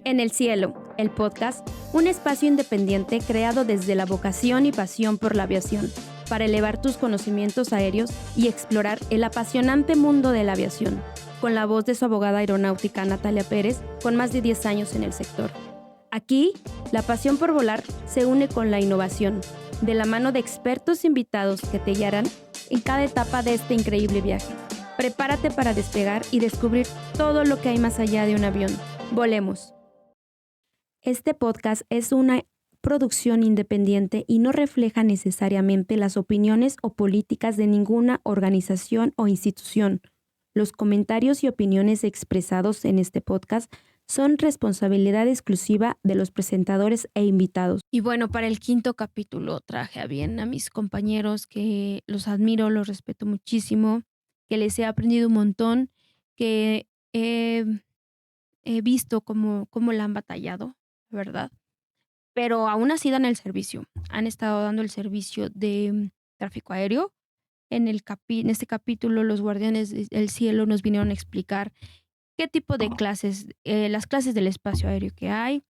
En el Cielo, el podcast, un espacio independiente creado desde la vocación y pasión por la aviación, para elevar tus conocimientos aéreos y explorar el apasionante mundo de la aviación, con la voz de su abogada aeronáutica Natalia Pérez, con más de 10 años en el sector. Aquí, la pasión por volar se une con la innovación, de la mano de expertos invitados que te guiarán en cada etapa de este increíble viaje. Prepárate para despegar y descubrir todo lo que hay más allá de un avión. Volemos. Este podcast es una producción independiente y no refleja necesariamente las opiniones o políticas de ninguna organización o institución. Los comentarios y opiniones expresados en este podcast son responsabilidad exclusiva de los presentadores e invitados. Y bueno, para el 5º capítulo traje a bien a mis compañeros que los admiro, los respeto muchísimo, que les he aprendido un montón, que he visto cómo la han batallado, ¿verdad? Pero aún así dan el servicio. Han estado dando el servicio de tráfico aéreo. En este capítulo, los guardianes del cielo nos vinieron a explicar qué tipo de clases, las clases del espacio aéreo que hay,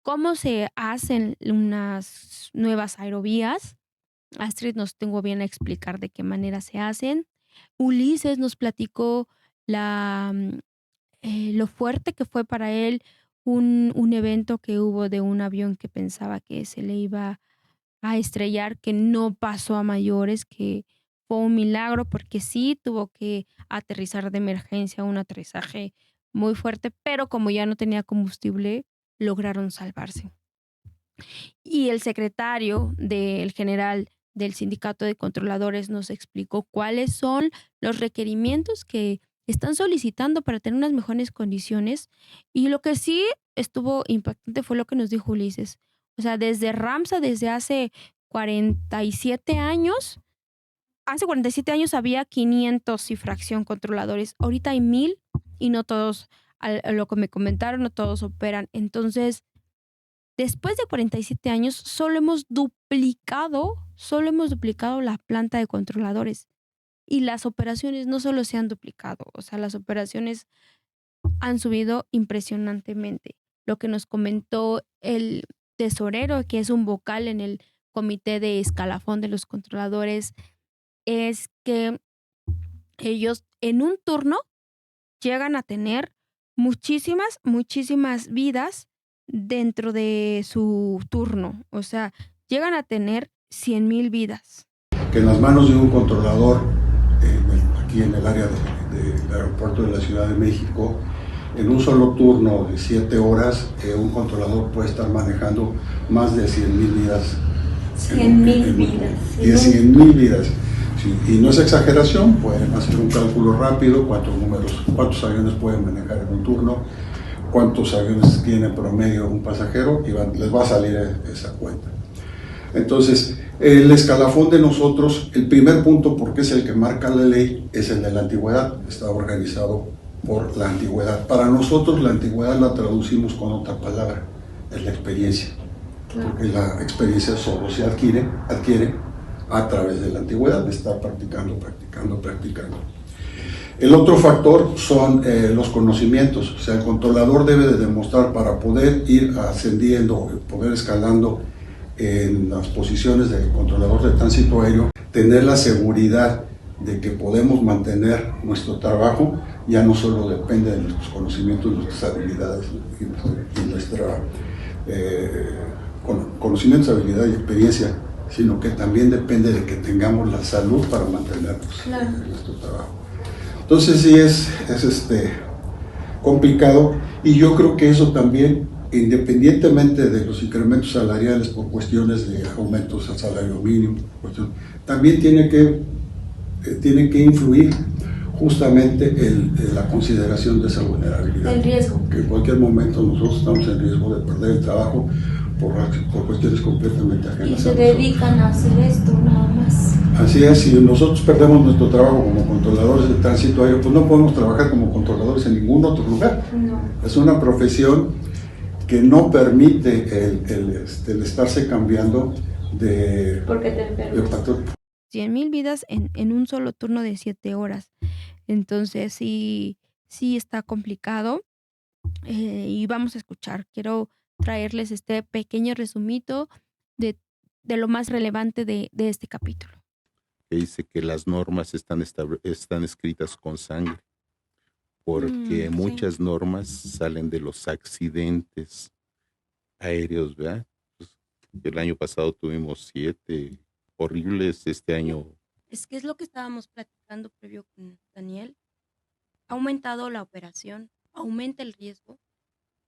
cómo se hacen unas nuevas aerovías. Astrid nos tuvo bien a explicar de qué manera se hacen. Ulises nos platicó lo fuerte que fue para él un evento que hubo de un avión que pensaba que se le iba a estrellar, que no pasó a mayores, que fue un milagro porque sí tuvo que aterrizar de emergencia, un aterrizaje muy fuerte, pero como ya no tenía combustible, lograron salvarse. Y el secretario del general del sindicato de controladores nos explicó cuáles son los requerimientos que están solicitando para tener unas mejores condiciones. Y lo que sí estuvo impactante fue lo que nos dijo Ulises. O sea, desde RAMSA, desde hace 47 años, había 500 y fracción controladores. Ahorita hay 1000 y no todos, a lo que me comentaron, no todos operan. Entonces, después de 47 años, solo hemos duplicado la planta de controladores. Y las operaciones no solo se han duplicado, o sea, las operaciones han subido impresionantemente. Lo que nos comentó el tesorero, que es un vocal en el comité de escalafón de los controladores, es que ellos en un turno llegan a tener muchísimas vidas dentro de su turno. O sea, llegan a tener 100,000 vidas. Que en las manos de un controlador, aquí en el área del aeropuerto de la Ciudad de México, en un solo turno de 7 horas, un controlador puede estar manejando más de 100,000 vidas. 100,000 vidas. 100,000 vidas. Sí, y no es exageración, pueden hacer un cálculo rápido, cuántos aviones pueden manejar en un turno, cuántos aviones tiene en promedio un pasajero, y les va a salir esa cuenta. Entonces, el escalafón de nosotros, el primer punto, porque es el que marca la ley, es el de la antigüedad. Está organizado por la antigüedad. Para nosotros la antigüedad la traducimos con otra palabra, es la experiencia. Claro. Porque la experiencia solo se adquiere a través de la antigüedad, de estar practicando. El otro factor son los conocimientos. O sea, el controlador debe de demostrar, para poder ir ascendiendo, poder escalando en las posiciones de controlador de tránsito aéreo, tener la seguridad de que podemos mantener nuestro trabajo. Ya no solo depende de nuestros conocimientos, nuestras habilidades y nuestra conocimientos, habilidad y experiencia, sino que también depende de que tengamos la salud para mantenernos en nuestro trabajo. Entonces sí es complicado, y yo creo que eso también, independientemente de los incrementos salariales por cuestiones de aumentos al salario mínimo, también tiene que influir justamente la consideración de esa vulnerabilidad. El riesgo. Que en cualquier momento nosotros estamos en riesgo de perder el trabajo por cuestiones completamente ajenas. Y se dedican a hacer esto nada más. Así es, si nosotros perdemos nuestro trabajo como controladores de tránsito aéreo, pues no podemos trabajar como controladores en ningún otro lugar. No. Es una profesión que no permite el estarse cambiando de... Porque te enfermas. 100,000 vidas en un solo turno de 7 horas. Entonces sí está complicado. y vamos a escuchar. Quiero traerles este pequeño resumito de, de lo más relevante de este capítulo. Que dice que las normas están escritas con sangre, porque Sí. muchas normas salen de los accidentes aéreos, ¿verdad? Pues, el año pasado tuvimos 7 horribles, este año Es que es lo que estábamos platicando previo con Daniel. Ha aumentado la operación, aumenta el riesgo,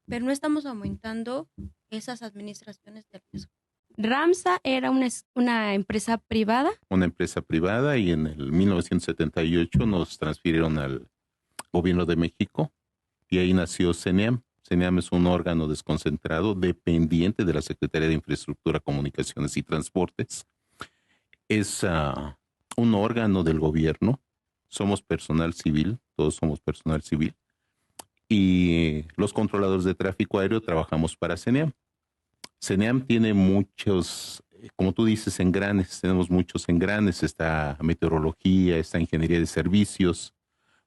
pero no estamos aumentando esas administraciones de riesgo. Ramsa era una empresa privada. una empresa privada, y en el 1978 nos transfirieron al gobierno de México y ahí nació CENEAM. CENEAM es un órgano desconcentrado dependiente de la Secretaría de Infraestructura, Comunicaciones y Transportes. Es un órgano del gobierno. Somos personal civil, todos somos personal civil. Y los controladores de tráfico aéreo trabajamos para CENEAM. CENEAM tiene muchos, como tú dices, engranes. Tenemos muchos engranes. Está meteorología, está ingeniería de servicios,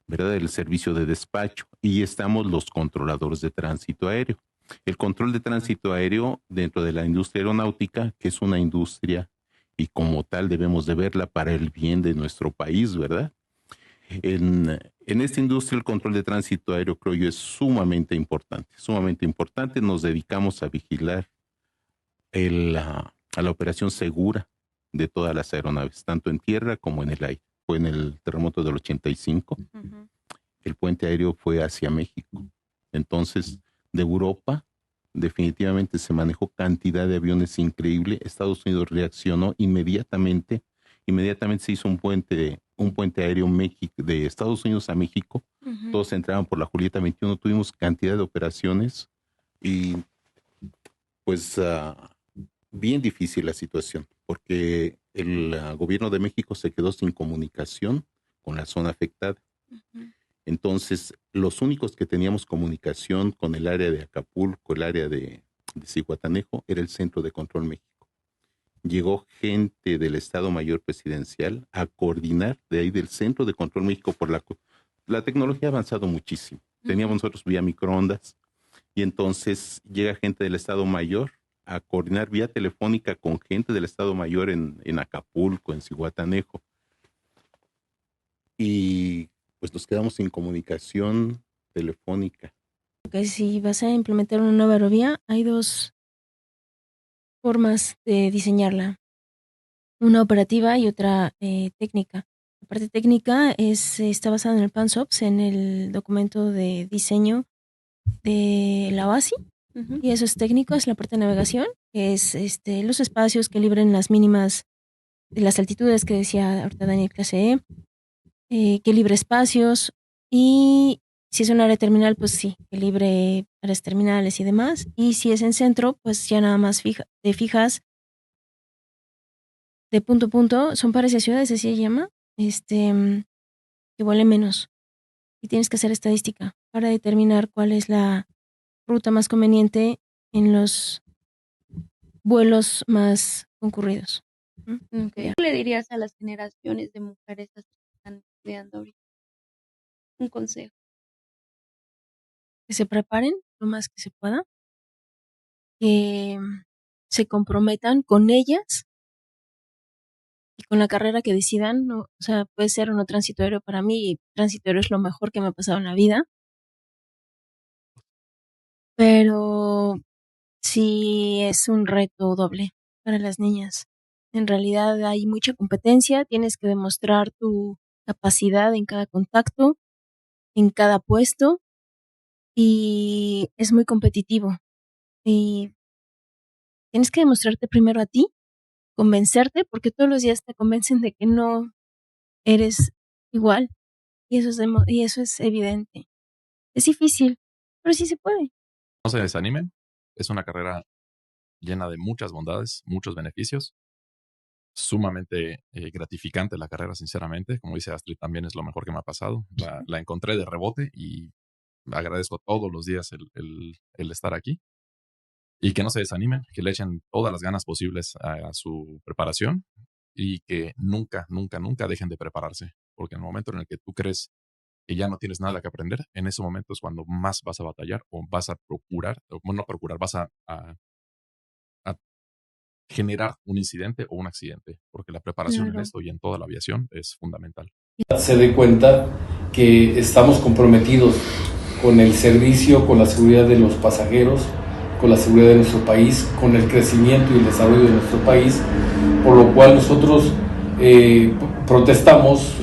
¿verdad? El servicio de despacho, y estamos los controladores de tránsito aéreo. El control de tránsito aéreo dentro de la industria aeronáutica, que es una industria y como tal debemos de verla para el bien de nuestro país, ¿verdad? En esta industria el control de tránsito aéreo, creo yo, es sumamente importante, sumamente importante. Nos dedicamos a vigilar a la operación segura de todas las aeronaves, tanto en tierra como en el aire. Fue en el terremoto del 85. Uh-huh. El puente aéreo fue hacia México. Entonces, de Europa, definitivamente se manejó cantidad de aviones increíble. Estados Unidos reaccionó inmediatamente. Inmediatamente se hizo un puente aéreo de Estados Unidos a México. Uh-huh. Todos entraban por la Julieta 21. Tuvimos cantidad de operaciones y pues bien difícil la situación, porque el gobierno de México se quedó sin comunicación con la zona afectada. Uh-huh. Entonces, los únicos que teníamos comunicación con el área de Acapulco, el área de Zihuatanejo, era el Centro de Control México. Llegó gente del Estado Mayor Presidencial a coordinar de ahí del Centro de Control México, por la tecnología ha avanzado muchísimo. Teníamos nosotros vía microondas, y entonces llega gente del Estado Mayor a coordinar vía telefónica con gente del Estado Mayor en Acapulco, en Zihuatanejo. Y pues nos quedamos sin comunicación telefónica. Que si vas a implementar una nueva aerovía, hay 2 formas de diseñarla. Una operativa y otra técnica. La parte técnica está basada en el PANSOPS, en el documento de diseño de la OASI. Uh-huh. Y eso es técnico, es la parte de navegación, que es los espacios que libren las mínimas de las altitudes que decía ahorita Daniel, clase E, que libre espacios, y si es un área terminal, pues sí, que libre áreas terminales y demás. Y si es en centro, pues ya nada más te fijas de punto a punto. Son pares de ciudades, así se llama, que vuelen menos. Y tienes que hacer estadística para determinar cuál es la ruta más conveniente en los vuelos más concurridos. Okay. ¿Qué le dirías a las generaciones de mujeres que están estudiando ahorita? Un consejo. Que se preparen lo más que se pueda, que se comprometan con ellas y con la carrera que decidan, ¿no? O sea, puede ser o no transitorio. Para mí, transitorio es lo mejor que me ha pasado en la vida. Pero sí es un reto doble para las niñas. En realidad hay mucha competencia, tienes que demostrar tu capacidad en cada contacto, en cada puesto, y es muy competitivo. Y tienes que demostrarte primero a ti, convencerte, porque todos los días te convencen de que no eres igual, y eso es evidente. Es difícil, pero sí se puede. No se desanimen, es una carrera llena de muchas bondades, muchos beneficios, sumamente gratificante la carrera, sinceramente. Como dice Astrid, también es lo mejor que me ha pasado. La encontré de rebote y agradezco todos los días el estar aquí. Y que no se desanimen, que le echen todas las ganas posibles a su preparación, y que nunca, nunca, nunca dejen de prepararse, porque en el momento en el que tú crees y ya no tienes nada que aprender, en ese momento es cuando más vas a batallar o vas a procurar, o no procurar, vas a generar un incidente o un accidente, porque la preparación en Claro. esto y en toda la aviación es fundamental. Se dé cuenta que estamos comprometidos con el servicio, con la seguridad de los pasajeros, con la seguridad de nuestro país, con el crecimiento y el desarrollo de nuestro país, por lo cual nosotros protestamos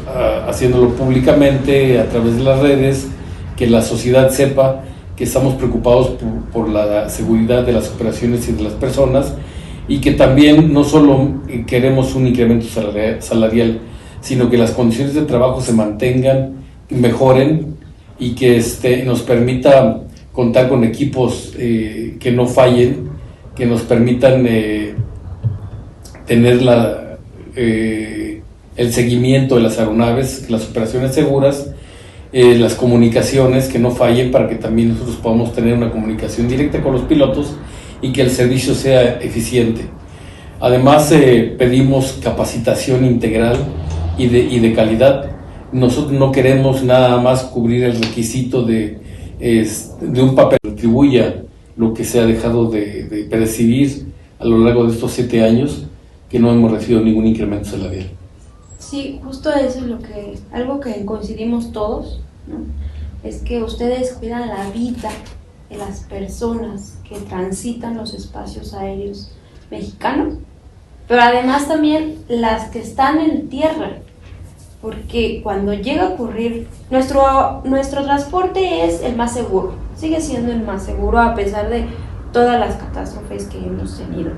haciéndolo públicamente a través de las redes, que la sociedad sepa que estamos preocupados por la seguridad de las operaciones y de las personas, y que también no solo queremos un incremento salarial, sino que las condiciones de trabajo se mantengan, mejoren, y que nos permita contar con equipos que no fallen, que nos permitan tener el seguimiento de las aeronaves, las operaciones seguras, las comunicaciones que no fallen, para que también nosotros podamos tener una comunicación directa con los pilotos y que el servicio sea eficiente. Además, pedimos capacitación integral y de calidad. Nosotros no queremos nada más cubrir el requisito de un papel que atribuya lo que se ha dejado de percibir a lo largo de estos 7 años, que no hemos recibido ningún incremento salarial. Sí, justo eso es algo que coincidimos todos, ¿no? Es que ustedes cuidan la vida de las personas que transitan los espacios aéreos mexicanos, pero además también las que están en tierra, porque cuando llega a ocurrir, nuestro transporte es el más seguro, sigue siendo el más seguro a pesar de todas las catástrofes que hemos tenido.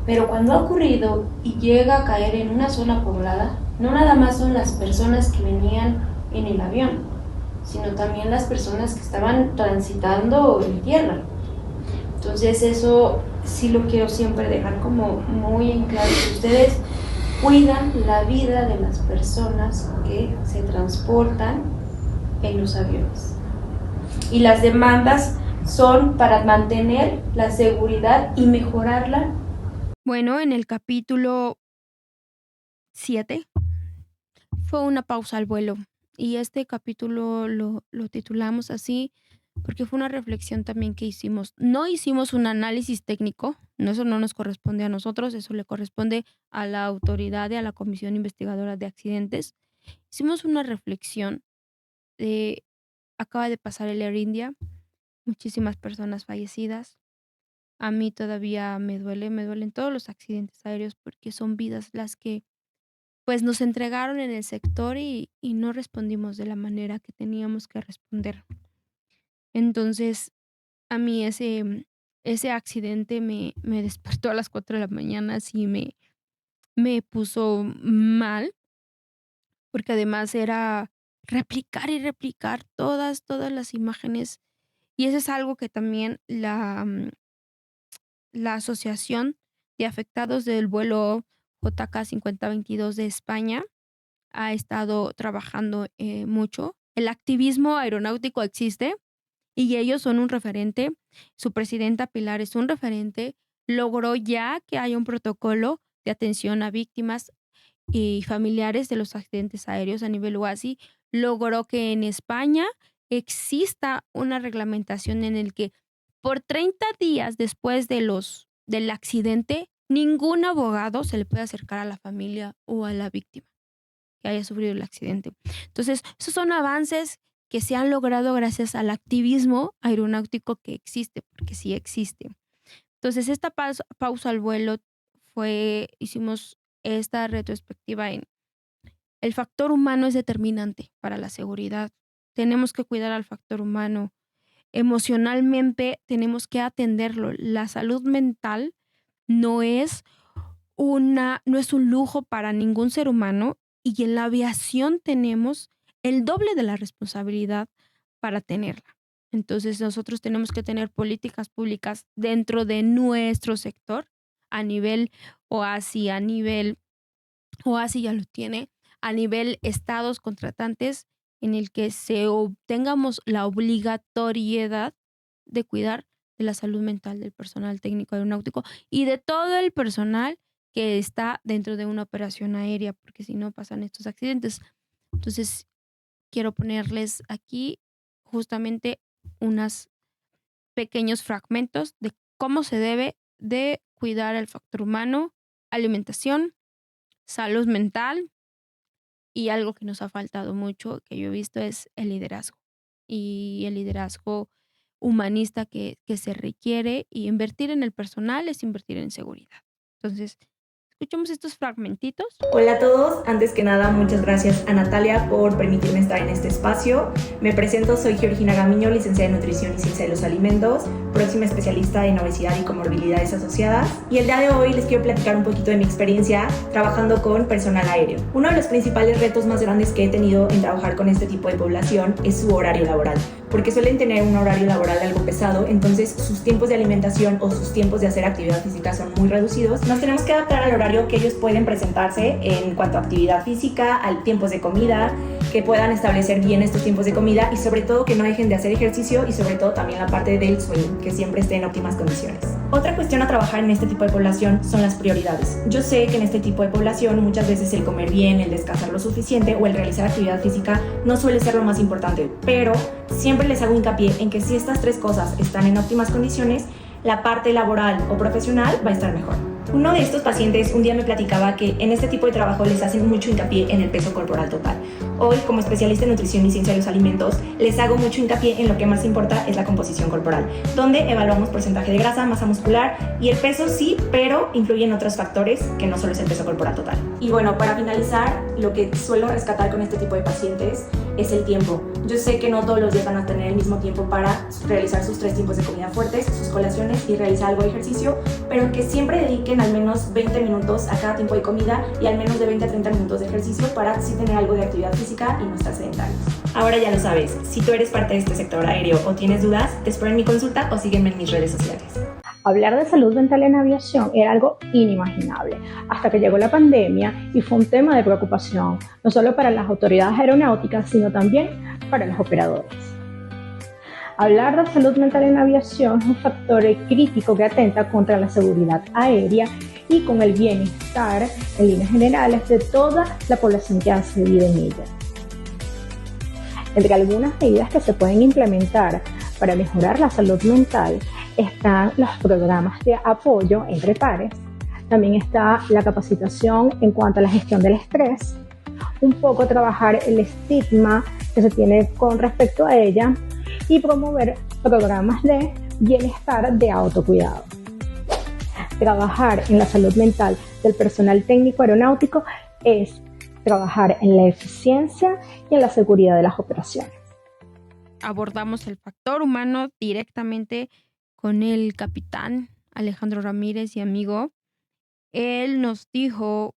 Pero cuando ha ocurrido y llega a caer en una zona poblada, no nada más son las personas que venían en el avión, sino también las personas que estaban transitando en tierra. Entonces eso sí lo quiero siempre dejar como muy en claro, que ustedes cuidan la vida de las personas que se transportan en los aviones. Y las demandas son para mantener la seguridad y mejorarla. Bueno, en el capítulo 7 fue una pausa al vuelo, y este capítulo lo titulamos así porque fue una reflexión también que hicimos. No hicimos un análisis técnico, eso no nos corresponde a nosotros, eso le corresponde a la autoridad y a la Comisión Investigadora de Accidentes. Hicimos una reflexión de, acaba de pasar el Air India, muchísimas personas fallecidas. A mí todavía me duelen todos los accidentes aéreos, porque son vidas las que pues nos entregaron en el sector y no respondimos de la manera que teníamos que responder. Entonces, a mí ese accidente me despertó a las 4 de la mañana, así me puso mal, porque además era replicar y replicar todas las imágenes, y eso es algo que también la Asociación de Afectados del Vuelo JK 5022 de España ha estado trabajando mucho. El activismo aeronáutico existe y ellos son un referente. Su presidenta Pilar es un referente. Logró ya que haya un protocolo de atención a víctimas y familiares de los accidentes aéreos a nivel UASI. Logró que en España exista una reglamentación en el que por 30 días después del accidente, ningún abogado se le puede acercar a la familia o a la víctima que haya sufrido el accidente. Entonces, esos son avances que se han logrado gracias al activismo aeronáutico que existe, porque sí existe. Entonces, esta pausa al vuelo hicimos esta retrospectiva en el factor humano es determinante para la seguridad. Tenemos que cuidar al factor humano. Emocionalmente tenemos que atenderlo. La salud mental no es un lujo para ningún ser humano, y en la aviación tenemos el doble de la responsabilidad para tenerla. Entonces, nosotros tenemos que tener políticas públicas dentro de nuestro sector, a nivel OASI ya lo tiene, a nivel estados contratantes, en el que tengamos la obligatoriedad de cuidar de la salud mental del personal técnico aeronáutico y de todo el personal que está dentro de una operación aérea, porque si no pasan estos accidentes. Entonces, quiero ponerles aquí justamente unos pequeños fragmentos de cómo se debe de cuidar el factor humano, alimentación, salud mental y algo que nos ha faltado mucho, que yo he visto, es el liderazgo. Y el liderazgo humanista que se requiere y invertir en el personal es invertir en seguridad. Entonces, escuchemos estos fragmentitos. Hola a todos, antes que nada muchas gracias a Natalia por permitirme estar en este espacio. Me presento, soy Georgina Gamiño, licenciada en Nutrición y Ciencia de los Alimentos, próxima especialista en obesidad y comorbilidades asociadas. Y el día de hoy les quiero platicar un poquito de mi experiencia trabajando con personal aéreo. Uno de los principales retos más grandes que he tenido en trabajar con este tipo de población es su horario laboral, porque suelen tener un horario laboral algo pesado, entonces sus tiempos de alimentación o sus tiempos de hacer actividad física son muy reducidos. Nos tenemos que adaptar al horario que ellos pueden presentarse en cuanto a actividad física, a tiempos de comida, que puedan establecer bien estos tiempos de comida y sobre todo que no dejen de hacer ejercicio y sobre todo también la parte del sueño, que siempre esté en óptimas condiciones. Otra cuestión a trabajar en este tipo de población son las prioridades. Yo sé que en este tipo de población muchas veces el comer bien, el descansar lo suficiente o el realizar actividad física no suele ser lo más importante, pero siempre les hago hincapié en que si estas tres cosas están en óptimas condiciones, la parte laboral o profesional va a estar mejor. Uno de estos pacientes un día me platicaba que en este tipo de trabajo les hacen mucho hincapié en el peso corporal total. Hoy, como especialista en nutrición y ciencia de los alimentos, les hago mucho hincapié en lo que más importa es la composición corporal, donde evaluamos porcentaje de grasa, masa muscular y el peso sí, pero influyen otros factores que no solo es el peso corporal total. Y bueno, para finalizar, lo que suelo rescatar con este tipo de pacientes es el tiempo. Yo sé que no todos los días van a tener el mismo tiempo para realizar sus 3 tiempos de comida fuertes, sus colaciones y realizar algo de ejercicio, pero que siempre dediquen al menos 20 minutos a cada tiempo de comida y al menos de 20 a 30 minutos de ejercicio para sí tener algo de actividad física y no estar sedentarios. Ahora ya lo sabes, si tú eres parte de este sector aéreo o tienes dudas, te espero en mi consulta o sígueme en mis redes sociales. Hablar de salud mental en aviación era algo inimaginable, hasta que llegó la pandemia y fue un tema de preocupación, no solo para las autoridades aeronáuticas, sino también para los operadores. Hablar de salud mental en aviación es un factor crítico que atenta contra la seguridad aérea y con el bienestar, en líneas generales, de toda la población que hace vida en ella. Entre algunas medidas que se pueden implementar para mejorar la salud mental están los programas de apoyo entre pares, también está la capacitación en cuanto a la gestión del estrés, un poco trabajar el estigma que se tiene con respecto a ella y promover programas de bienestar de autocuidado. Trabajar en la salud mental del personal técnico aeronáutico es trabajar en la eficiencia y en la seguridad de las operaciones. Abordamos el factor humano directamente con el capitán Alejandro Ramírez y amigo. Él nos dijo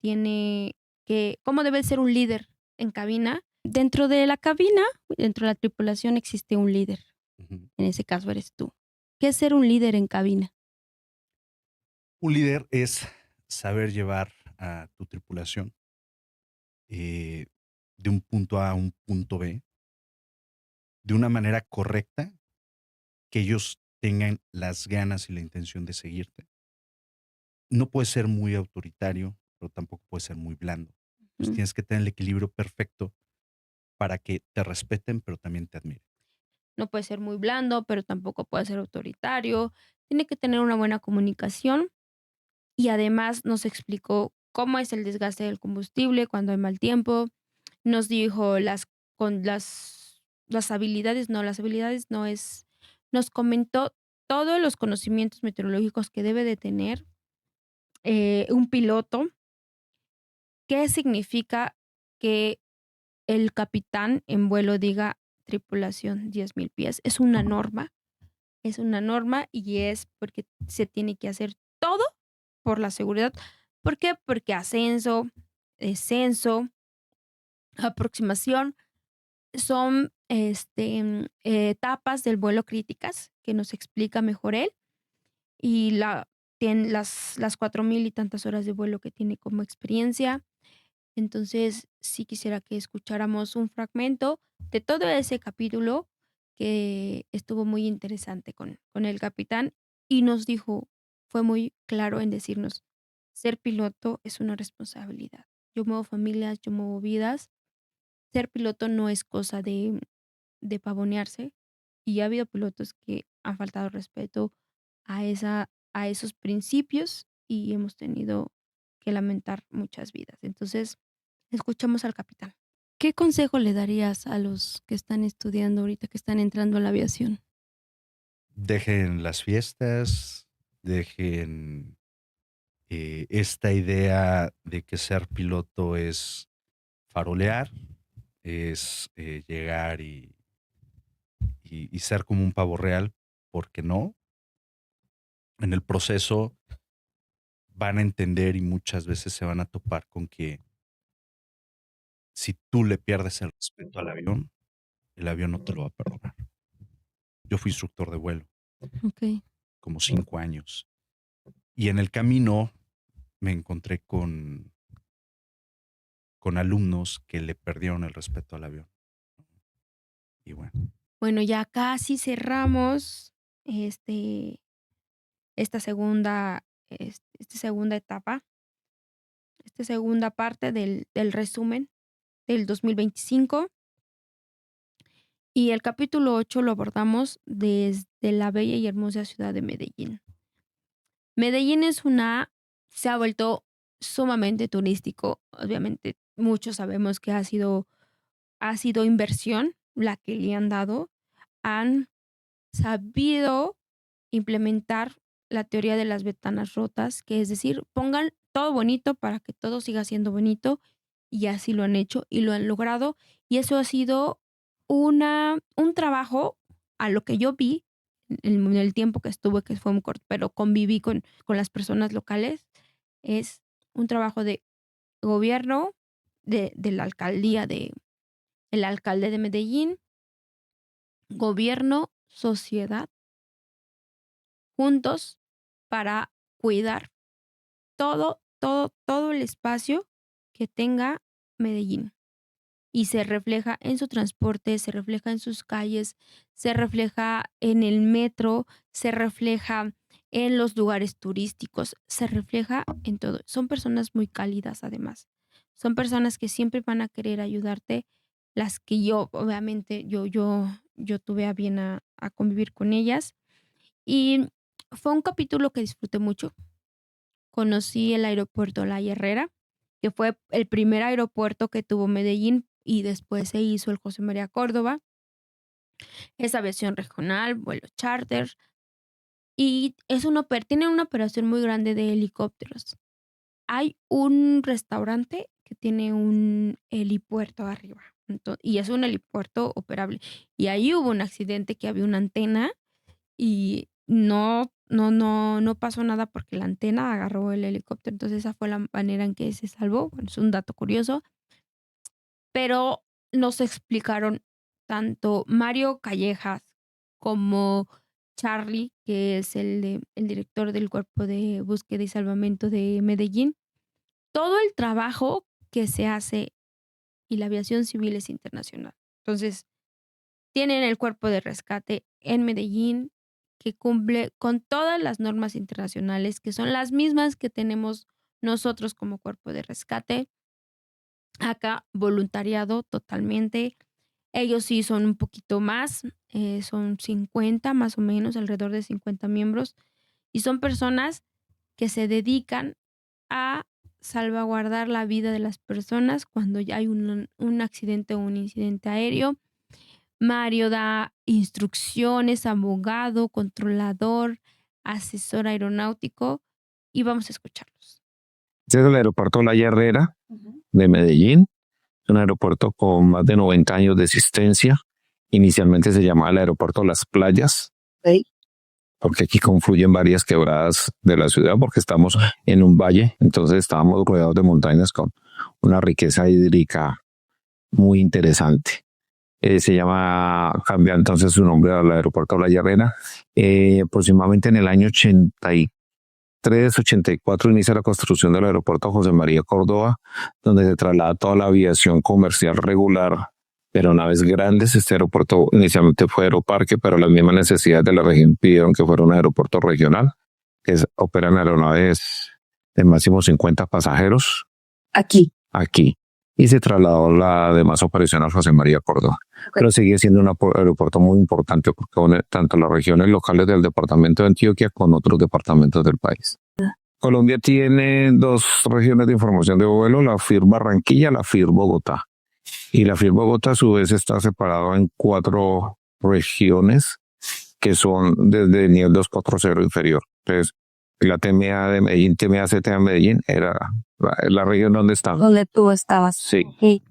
que cómo debe ser un líder en cabina. Dentro de la cabina, dentro de la tripulación existe un líder. En ese caso eres tú. ¿Qué es ser un líder en cabina? Un líder es saber llevar a tu tripulación de un punto A a un punto B de una manera correcta, que ellos tengan las ganas y la intención de seguirte. No puedes ser muy autoritario, pero tampoco puedes ser muy blando. Pues tienes que tener el equilibrio perfecto para que te respeten, pero también te admiren. No puede ser muy blando, pero tampoco puede ser autoritario. Tiene que tener una buena comunicación y además nos explicó cómo es el desgaste del combustible cuando hay mal tiempo. Nos dijo las habilidades, nos comentó todos los conocimientos meteorológicos que debe de tener un piloto. ¿Qué significa que el capitán en vuelo diga tripulación 10,000 pies? Es una norma y es porque se tiene que hacer todo por la seguridad. ¿Por qué? Porque ascenso, descenso, aproximación son etapas del vuelo críticas que nos explica mejor él y tiene las 4,000 y tantas horas de vuelo que tiene como experiencia. Entonces, sí quisiera que escucháramos un fragmento de todo ese capítulo que estuvo muy interesante con el capitán y nos dijo, fue muy claro en decirnos, ser piloto es una responsabilidad. Yo muevo familias, yo muevo vidas ser piloto no es cosa de pavonearse, y ha habido pilotos que han faltado respeto a esos principios y hemos tenido que lamentar muchas vidas. Entonces, escuchamos al capitán. ¿Qué consejo le darías a los que están estudiando ahorita, que están entrando a la aviación? Dejen las fiestas, dejen esta idea de que ser piloto es farolear, es llegar y ser como un pavo real, porque no. En el proceso van a entender y muchas veces se van a topar con que si tú le pierdes el respeto al avión, el avión no te lo va a perdonar. Yo fui instructor de vuelo, Ok. como 5 años. Y en el camino me encontré con alumnos que le perdieron el respeto al avión. Y bueno, Bueno, ya casi cerramos esta segunda etapa, esta segunda parte del resumen del 2025. Y el capítulo 8 lo abordamos desde la bella y hermosa ciudad de Medellín. Medellín se ha vuelto sumamente turístico. Obviamente, muchos sabemos que ha sido inversión la que le han dado. Han sabido implementar la teoría de las ventanas rotas, que es decir, pongan todo bonito para que todo siga siendo bonito, y así lo han hecho y lo han logrado. Y eso ha sido un trabajo, a lo que yo vi en el tiempo que estuve, que fue muy corto, pero conviví con las personas locales, es un trabajo de gobierno, de la alcaldía, el alcalde de Medellín, gobierno, sociedad, juntos para cuidar todo el espacio que tenga Medellín. Y se refleja en su transporte, se refleja en sus calles, se refleja en el metro, se refleja en los lugares turísticos, se refleja en todo. Son personas muy cálidas, además. Son personas que siempre van a querer ayudarte, las que yo, obviamente, yo tuve a bien a convivir con ellas. Y fue un capítulo que disfruté mucho. Conocí el aeropuerto La Herrera, que fue el primer aeropuerto que tuvo Medellín, y después se hizo el José María Córdoba. Es aviación regional, vuelo charter, y tiene una operación muy grande de helicópteros. Hay un restaurante que tiene un helipuerto arriba, y es un helipuerto operable. Y ahí hubo un accidente, que había una antena y no pasó nada porque la antena agarró el helicóptero. Entonces esa fue la manera en que se salvó. Bueno, es un dato curioso. Pero nos explicaron tanto Mario Callejas como Charlie, que es el director del Cuerpo de Búsqueda y Salvamento de Medellín, todo el trabajo que se hace, y la aviación civil es internacional. Entonces, tienen el Cuerpo de Rescate en Medellín, que cumple con todas las normas internacionales, que son las mismas que tenemos nosotros como Cuerpo de Rescate. Acá, voluntariado totalmente. Ellos sí son un poquito más, son 50 más o menos, alrededor de 50 miembros, y son personas que se dedican a salvaguardar la vida de las personas cuando ya hay un accidente o un incidente aéreo. Mario da instrucciones, abogado, controlador, asesor aeronáutico, y vamos a escucharlos. Este es el aeropuerto La Herrera de Medellín. Es un aeropuerto con más de 90 años de existencia. Inicialmente se llamaba el aeropuerto Las Playas, porque aquí confluyen varias quebradas de la ciudad, porque estamos en un valle, entonces estábamos rodeados de montañas con una riqueza hídrica muy interesante. Cambia entonces su nombre al aeropuerto La Herrera. Aproximadamente en el año 84 inicia la construcción del aeropuerto José María Córdoba, donde se traslada toda la aviación comercial regular, pero naves grandes. Este aeropuerto inicialmente fue aeroparque, pero las mismas necesidades de la región pidieron que fuera un aeropuerto regional, que operan aeronaves de máximo 50 pasajeros. Aquí. y se trasladó la demás operación a José María Córdoba. Pero sigue siendo un aeropuerto muy importante porque une tanto las regiones locales del departamento de Antioquia con otros departamentos del país. Colombia tiene 2 regiones de información de vuelo, la FIR Barranquilla, la FIR Bogotá. Y la FIR Bogotá a su vez está separado en 4 regiones que son desde el nivel 240 inferior. Entonces, la TMA de Medellín, TMA CTA Medellín, era la región donde estaba. Donde tú estabas. Sí. Okay.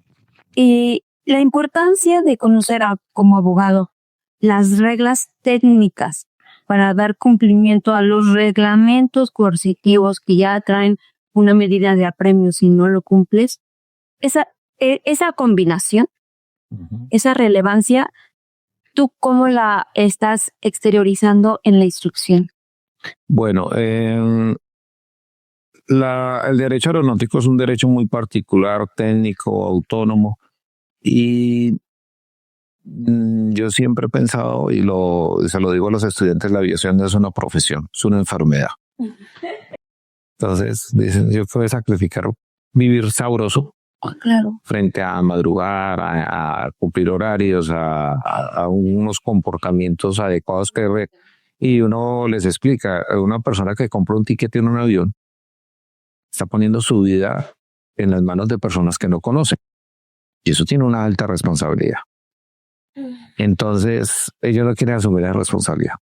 Y la importancia de conocer como abogado las reglas técnicas para dar cumplimiento a los reglamentos coercitivos que ya traen una medida de apremio si no lo cumples. Esa combinación, esa relevancia, ¿tú cómo la estás exteriorizando en la instrucción? Bueno, el derecho aeronáutico es un derecho muy particular, técnico, autónomo, y yo siempre he pensado, y se lo digo a los estudiantes, la aviación no es una profesión, es una enfermedad. Entonces, dicen, yo puedo sacrificar vivir sabroso, claro, frente a madrugar, a cumplir horarios, a unos comportamientos adecuados y uno les explica, a una persona que compra un ticket en un avión está poniendo su vida en las manos de personas que no conocen. Y eso tiene una alta responsabilidad. Entonces, ellos no quieren asumir la responsabilidad.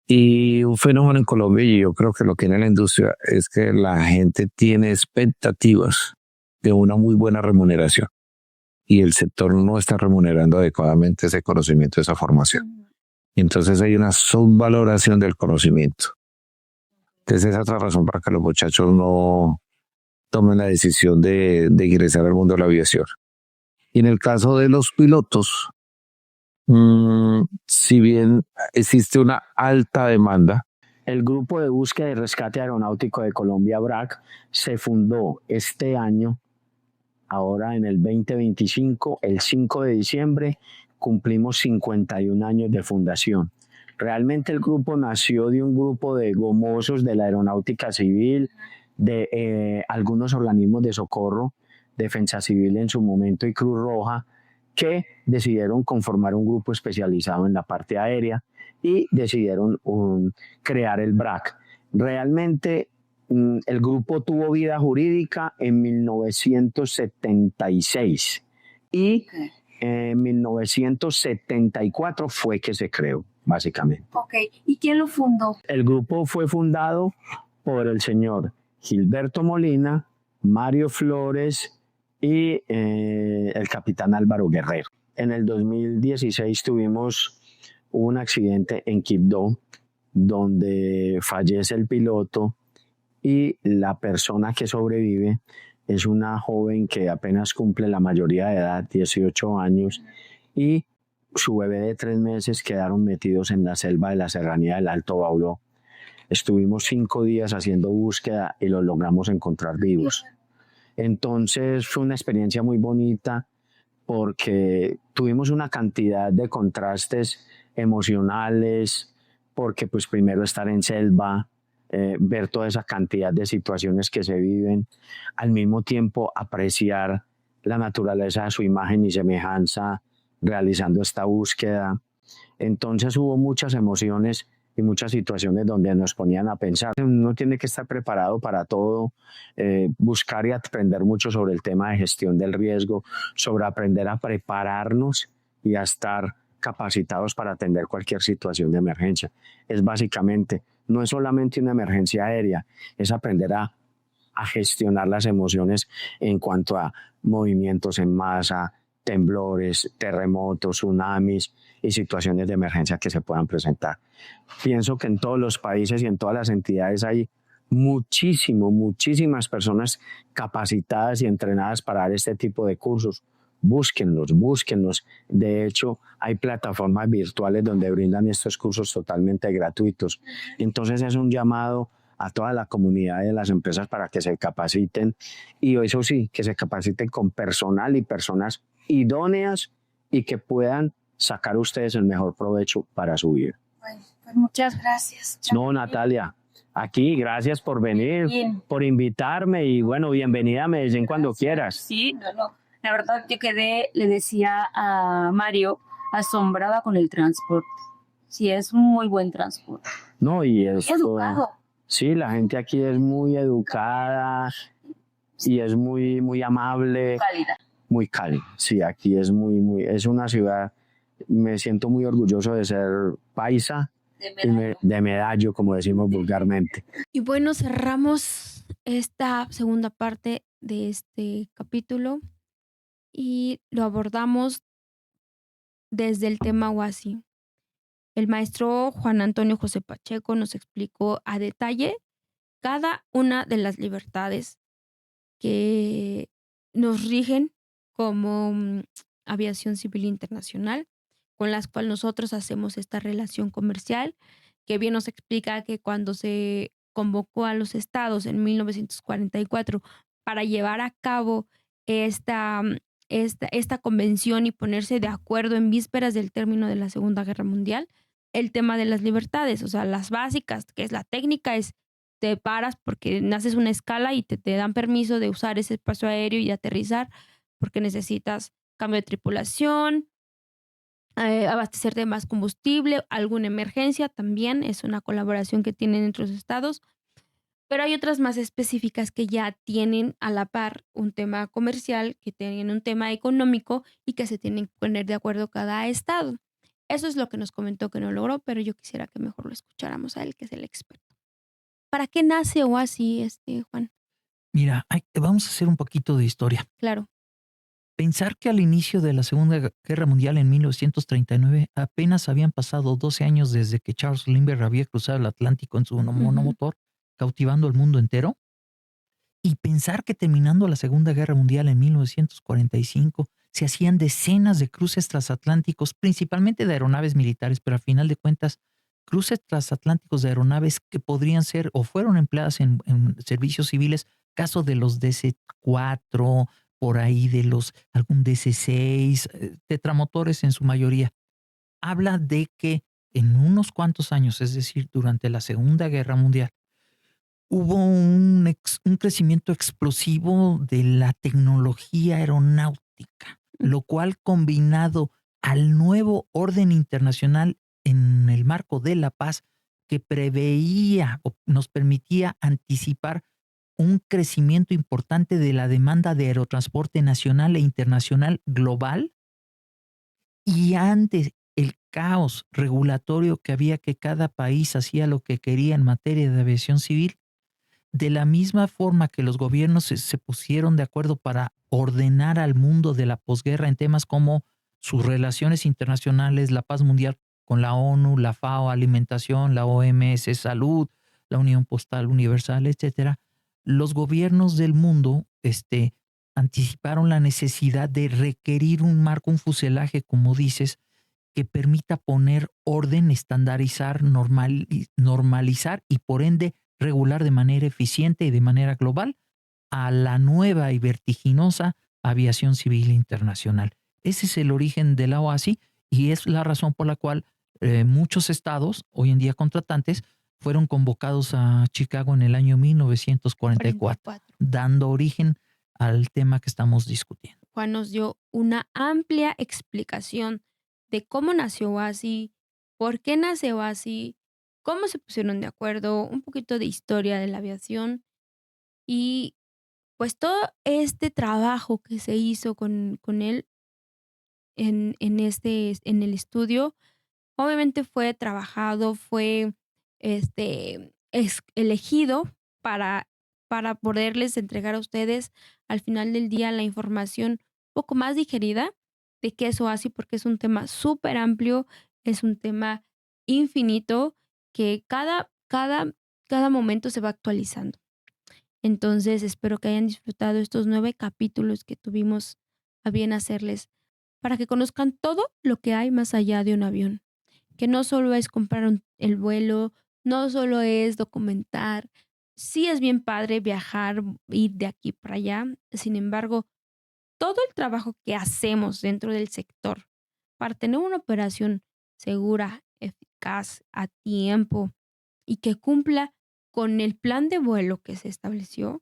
Y un fenómeno en Colombia, y yo creo que lo que tiene la industria, es que la gente tiene expectativas de una muy buena remuneración. Y el sector no está remunerando adecuadamente ese conocimiento, esa formación. Entonces hay una subvaloración del conocimiento. Entonces esa es otra razón para que los muchachos no tomen la decisión de ingresar al mundo de la aviación. Y en el caso de los pilotos, si bien existe una alta demanda, el Grupo de Búsqueda y Rescate Aeronáutico de Colombia, BRAC, se fundó este año, ahora en el 2025, el 5 de diciembre, cumplimos 51 años de fundación. Realmente el grupo nació de un grupo de gomosos de la aeronáutica civil, de algunos organismos de socorro, Defensa Civil en su momento y Cruz Roja, que decidieron conformar un grupo especializado en la parte aérea y decidieron crear el BRAC. Realmente el grupo tuvo vida jurídica en 1976 y en 1974 fue que se creó, básicamente. Okay. ¿Y quién lo fundó? El grupo fue fundado por el señor Gilberto Molina, Mario Flores y el capitán Álvaro Guerrero. En el 2016 tuvimos un accidente en Quibdó donde fallece el piloto y la persona que sobrevive es una joven que apenas cumple la mayoría de edad, 18 años, y su bebé de 3 meses quedaron metidos en la selva de la serranía del Alto Bauló. Estuvimos 5 días haciendo búsqueda y los logramos encontrar vivos. Entonces fue una experiencia muy bonita porque tuvimos una cantidad de contrastes emocionales, porque pues primero estar en selva, ver toda esa cantidad de situaciones que se viven, al mismo tiempo apreciar la naturaleza de su imagen y semejanza realizando esta búsqueda. Entonces hubo muchas emociones y muchas situaciones donde nos ponían a pensar. Uno tiene que estar preparado para todo, buscar y aprender mucho sobre el tema de gestión del riesgo, sobre aprender a prepararnos y a estar capacitados para atender cualquier situación de emergencia. Es básicamente, no es solamente una emergencia aérea, es aprender a gestionar las emociones en cuanto a movimientos en masa, temblores, terremotos, tsunamis y situaciones de emergencia que se puedan presentar. Pienso que en todos los países y en todas las entidades hay muchísimas personas capacitadas y entrenadas para dar este tipo de cursos. Búsquenlos. De hecho, hay plataformas virtuales donde brindan estos cursos totalmente gratuitos. Entonces es un llamado a toda la comunidad de las empresas para que se capaciten y eso sí, que se capaciten con personal y personas idóneas y que puedan sacar ustedes el mejor provecho para su vida. Bueno, pues muchas gracias. No, Natalia, Aquí, gracias por venir, Bien. por invitarme y bueno, bienvenida a Medellín cuando quieras. Sí, no. La verdad, yo quedé, le decía a Mario, asombrada con el transporte. Sí, es un muy buen transporte. No, y Muy esto, educado. sí, la gente aquí es muy educada y es muy amable. Cálida. Muy cálida. Sí, aquí es es una ciudad, me siento muy orgulloso de ser paisa de Medallo, como decimos vulgarmente. Y bueno, cerramos esta segunda parte de este capítulo y lo abordamos desde el tema Huasi. El maestro Juan Antonio José Pacheco nos explicó a detalle cada una de las libertades que nos rigen como aviación civil internacional, con las cuales nosotros hacemos esta relación comercial, que bien nos explica que cuando se convocó a los estados en 1944 para llevar a cabo esta convención y ponerse de acuerdo en vísperas del término de la Segunda Guerra Mundial, el tema de las libertades, o sea, las básicas, que es la técnica, es te paras porque naces una escala y te dan permiso de usar ese espacio aéreo y aterrizar porque necesitas cambio de tripulación, abastecer de más combustible, alguna emergencia también, es una colaboración que tienen entre los estados, pero hay otras más específicas que ya tienen a la par un tema comercial, que tienen un tema económico y que se tienen que poner de acuerdo cada estado. Eso es lo que nos comentó que no logró, pero yo quisiera que mejor lo escucháramos a él, que es el experto. ¿Para qué nace OASI, Juan? Mira, vamos a hacer un poquito de historia. Claro. Pensar que al inicio de la Segunda Guerra Mundial en 1939 apenas habían pasado 12 años desde que Charles Lindbergh había cruzado el Atlántico en su monomotor, cautivando al mundo entero. Y pensar que terminando la Segunda Guerra Mundial en 1945 se hacían decenas de cruces transatlánticos, principalmente de aeronaves militares, pero al final de cuentas cruces transatlánticos de aeronaves que podrían ser o fueron empleadas en servicios civiles, caso de los DC-4, por ahí de algún DC-6, tetramotores en su mayoría. Habla de que en unos cuantos años, es decir, durante la Segunda Guerra Mundial, hubo un crecimiento explosivo de la tecnología aeronáutica, lo cual combinado al nuevo orden internacional en el marco de la paz que preveía o nos permitía anticipar un crecimiento importante de la demanda de aerotransporte nacional e internacional global, y ante el caos regulatorio que había, que cada país hacía lo que quería en materia de aviación civil, de la misma forma que los gobiernos se pusieron de acuerdo para ordenar al mundo de la posguerra en temas como sus relaciones internacionales, la paz mundial con la ONU, la FAO, alimentación, la OMS, salud, la Unión Postal Universal, etcétera, los gobiernos del mundo anticiparon la necesidad de requerir un marco, un fuselaje, como dices, que permita poner orden, estandarizar, normalizar y por ende regular de manera eficiente y de manera global a la nueva y vertiginosa aviación civil internacional. Ese es el origen de la OASI y es la razón por la cual muchos estados, hoy en día contratantes, fueron convocados a Chicago en el año 1944, dando origen al tema que estamos discutiendo. Juan nos dio una amplia explicación de cómo nació OASI, por qué nace OASI, cómo se pusieron de acuerdo, un poquito de historia de la aviación y pues todo este trabajo que se hizo con él en el estudio, obviamente fue trabajado, fue elegido para poderles entregar a ustedes al final del día la información un poco más digerida de qué es OASI, porque es un tema súper amplio, es un tema infinito que cada momento se va actualizando. Entonces, espero que hayan disfrutado estos 9 capítulos que tuvimos a bien hacerles para que conozcan todo lo que hay más allá de un avión, que no solo es comprar el vuelo, no solo es documentar. Sí es bien padre viajar, ir de aquí para allá. Sin embargo, todo el trabajo que hacemos dentro del sector para tener una operación segura, eficaz, a tiempo y que cumpla con el plan de vuelo que se estableció,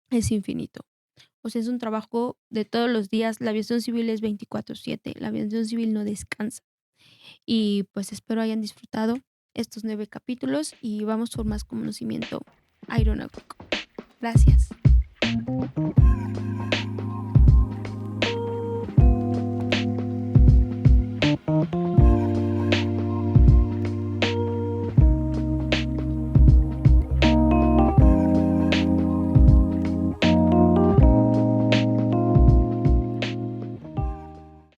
es infinito. O sea, es un trabajo de todos los días. La aviación civil es 24/7. La aviación civil no descansa. Y pues espero hayan disfrutado estos 9 capítulos y vamos por más conocimiento aeronáutico. Gracias.